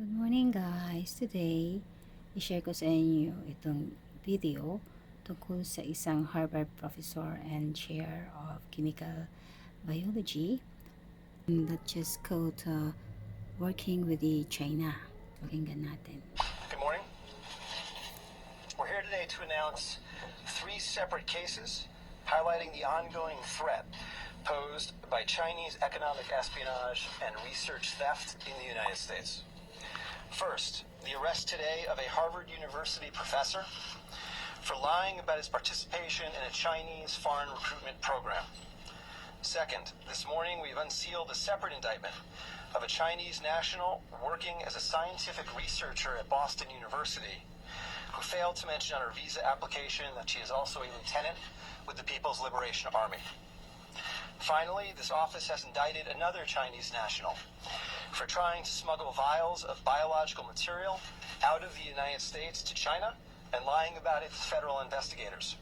Good morning guys! Today, i-share ko sa inyo itong video tungkol sa isang Harvard professor and chair of chemical biology that just called working with the China. Pakinggan natin. Good morning. We're here today to announce 3 separate cases highlighting the ongoing threat posed by Chinese economic espionage and research theft in the United States. First, the arrest today of a Harvard University professor for lying about his participation in a Chinese foreign recruitment program. Second, this morning we've unsealed a separate indictment of a Chinese national working as a scientific researcher at Boston University who failed to mention on her visa application that she is also a lieutenant with the People's Liberation Army. Finally, this office has indicted another Chinese national for trying to smuggle vials of biological material out of the United States to China and lying about it to federal investigators.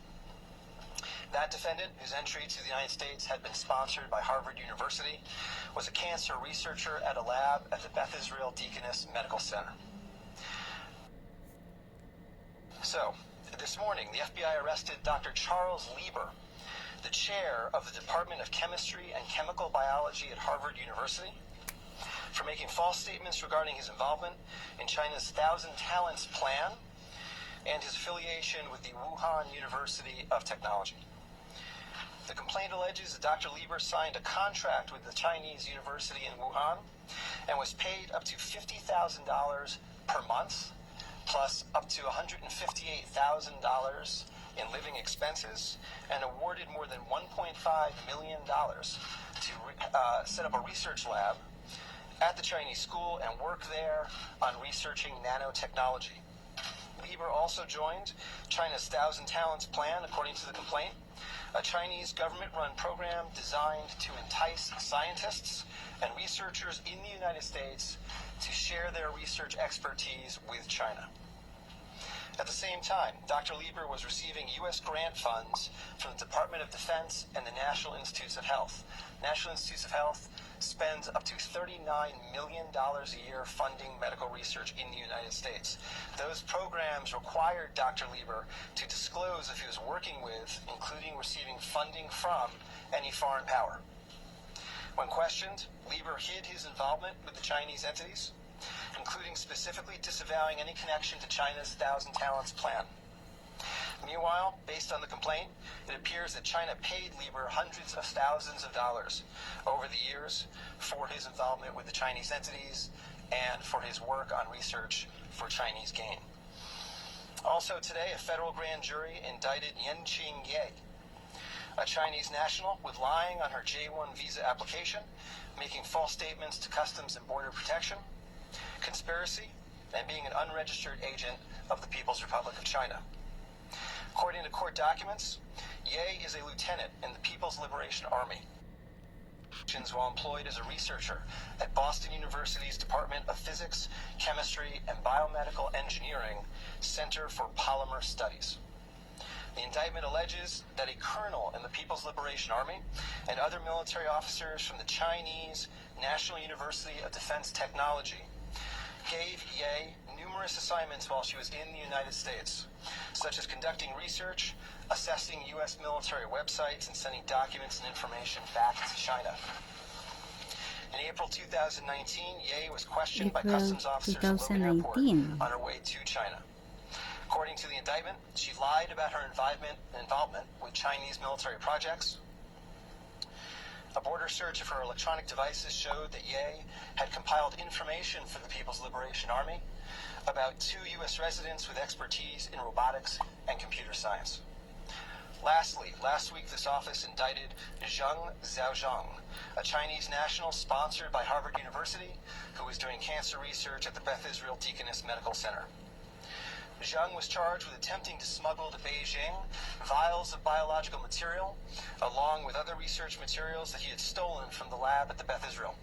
That defendant, whose entry to the United States had been sponsored by Harvard University, was a cancer researcher at a lab at the Beth Israel Deaconess Medical Center. So, this morning, the FBI arrested Dr. Charles Lieber, the chair of the Department of Chemistry and Chemical Biology at Harvard University, for making false statements regarding his involvement in China's Thousand Talents Plan and his affiliation with the Wuhan University of Technology. The complaint alleges that Dr. Lieber signed a contract with the Chinese university in Wuhan and was paid up to $50,000 per month, plus up to $158,000 in living expenses, and awarded more than $1.5 million to set up a research lab at the Chinese school and work there on researching nanotechnology. Lieber also joined China's Thousand Talents Plan, according to the complaint, a Chinese government-run program designed to entice scientists and researchers in the United States to share their research expertise with China. At the same time, Dr. Lieber was receiving U.S. grant funds from the Department of Defense and the National Institutes of Health. National Institutes of Health spends up to $39 million a year funding medical research in the United States. Those programs required Dr. Lieber to disclose if he was working with, including receiving funding from, any foreign power. When questioned, Lieber hid his involvement with the Chinese entities, including specifically disavowing any connection to China's Thousand Talents Plan. Meanwhile, based on the complaint, it appears that China paid Lieber hundreds of thousands of dollars over the years for his involvement with the Chinese entities and for his work on research for Chinese gain. Also today, a federal grand jury indicted Yanqing Ye, a Chinese national, with lying on her J-1 visa application, making false statements to Customs and Border Protection, conspiracy, and being an unregistered agent of the People's Republic of China. According to court documents, Ye is a lieutenant in the People's Liberation Army, while employed as a researcher at Boston University's Department of Physics, Chemistry, and Biomedical Engineering Center for Polymer Studies. The indictment alleges that a colonel in the People's Liberation Army and other military officers from the Chinese National University of Defense Technology gave Ye numerous assignments while she was in the United States, such as conducting research, assessing U.S. military websites, and sending documents and information back to China. In April 2019, Ye was questioned by customs officers at Logan Airport on her way to China. According to the indictment, she lied about her involvement with Chinese military projects. A border search of her electronic devices showed that Ye had compiled information for the People's Liberation Army about 2 U.S. residents with expertise in robotics and computer science. Lastly, last week this office indicted Zheng Xiaozhang, a Chinese national sponsored by Harvard University who was doing cancer research at the Beth Israel Deaconess Medical Center. Zheng was charged with attempting to smuggle to Beijing vials of biological material, along with other research materials that he had stolen from the lab at the Beth Israel,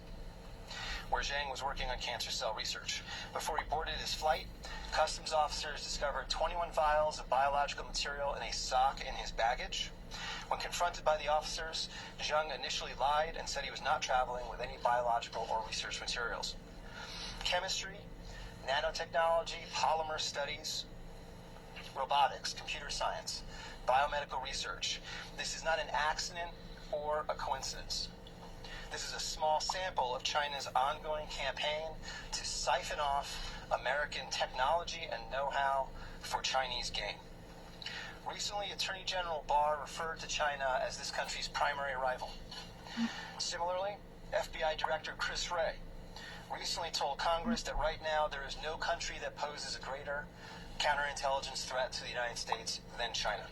where Zheng was working on cancer cell research. Before he boarded his flight, customs officers discovered 21 vials of biological material in a sock in his baggage. When confronted by the officers, Zheng initially lied and said he was not traveling with any biological or research materials. Chemistry, nanotechnology, polymer studies, robotics, computer science, biomedical research. This is not an accident or a coincidence. This is a small sample of China's ongoing campaign to siphon off American technology and know-how for Chinese gain. Recently, Attorney General Barr referred to China as this country's primary rival. Similarly, FBI Director Chris Wray recently told Congress that right now there is no country that poses a greater counterintelligence threat to the United States than China.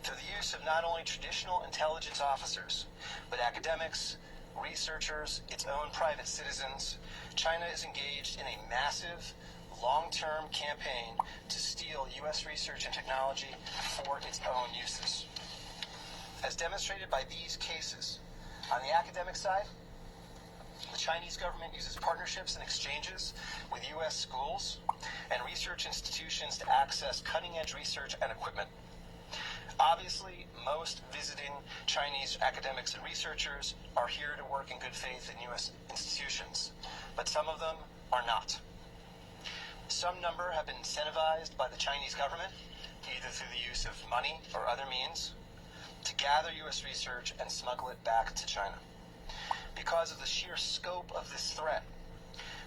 Through the use of not only traditional intelligence officers, but academics, researchers, its own private citizens, China is engaged in a massive, long-term campaign to steal U.S. research and technology for its own uses. As demonstrated by these cases, on the academic side, the Chinese government uses partnerships and exchanges with U.S. schools and research institutions to access cutting-edge research and equipment. Obviously, most visiting Chinese academics and researchers are here to work in good faith in U.S. institutions, but some of them are not. Some number have been incentivized by the Chinese government, either through the use of money or other means, to gather U.S. research and smuggle it back to China. Because of the sheer scope of this threat,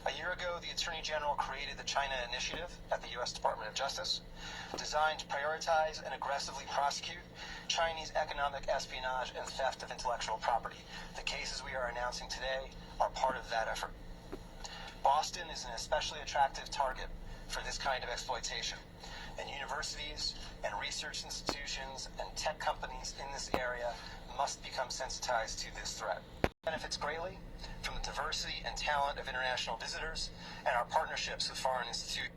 a year ago, the Attorney General created the China Initiative at the U.S. Department of Justice, designed to prioritize and aggressively prosecute Chinese economic espionage and theft of intellectual property. The cases we are announcing today are part of that effort. Boston is an especially attractive target for this kind of exploitation, and universities and research institutions and tech companies in this area must become sensitized to this threat. Benefits greatly from the diversity and talent of international visitors and our partnerships with foreign institutions.